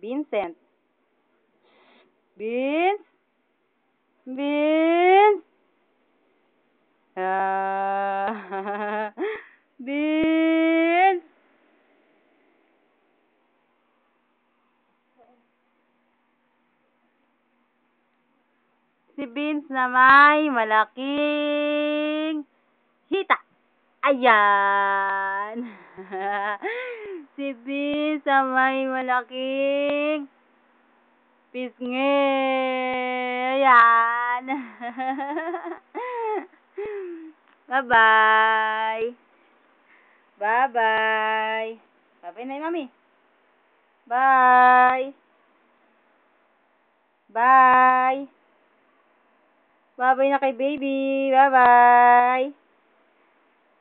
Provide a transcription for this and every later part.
Vincent. Vince? Vince? Vince? Si Vince na may malaking hita. Ayan. Si Vince na may malaking pisngi. Ayan. Bye-bye. Bye-bye. Bye-bye na yung mami. Bye. Bye. Bye-bye na kay baby. Bye-bye.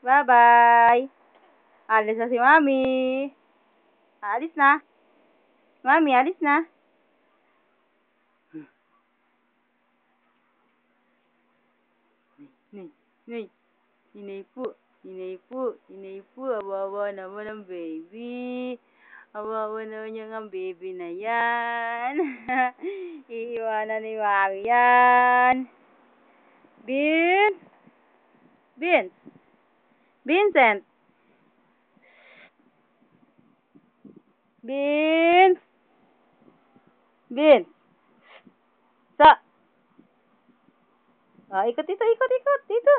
Bye-bye. Alis na si mami. Alis na. Mami, alis na. Nay. Inay po. Awawa naman ang baby. Awawa naman yung ang baby na yan. Iiwanan ni mami yan. Vince? Vince? Vincent? Vince? Vince? Ikot dito. Dito.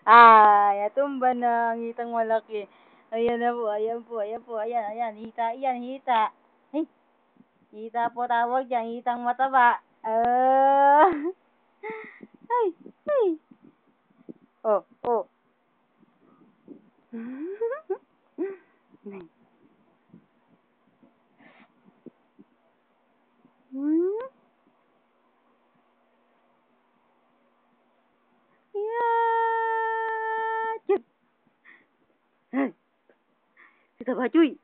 Natumba na ang hitang malaki. Ayan na po, ayan. Hita. Ay, hita po tawag dyan, hitang mataba. Ay. Oh. Cute. Kita bacuy.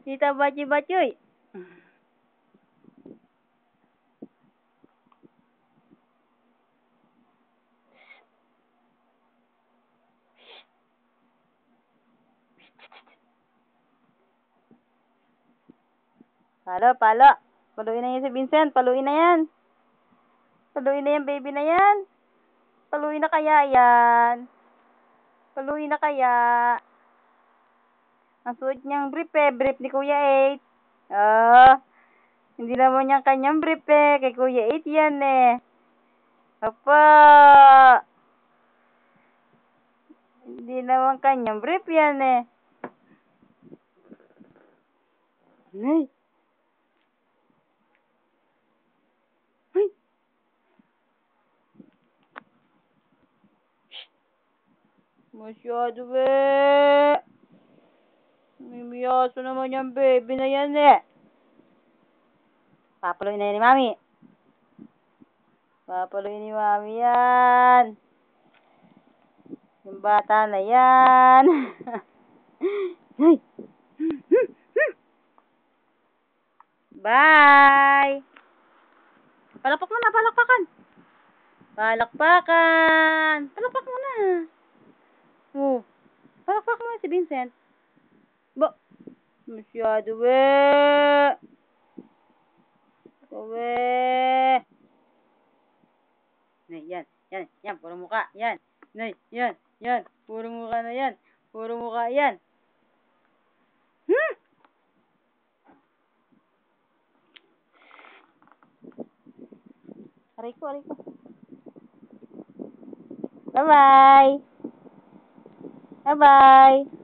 Kita bacuy. Palo. Paluin na yan si Vincent. Paluin na yan baby na yan. Paluin na kaya yan. Ang suot niyang brief brief ni Kuya 8. Hindi naman niyang kanyang brief kay Kuya 8 yan Apa. Hindi naman kanyang brief yan Nay. Masyado Mimiyaso naman yung baby na yan Papaluin na yan ni mami. Yan. Yung bata na yan. Bye. Palakpak mo na, palakpakan. Palakpak mo na. Palakpak mo na si Vincent. Masyado Yan, puro mukha. Yan. Puro mukha na yan. Aray ko. Bye-bye.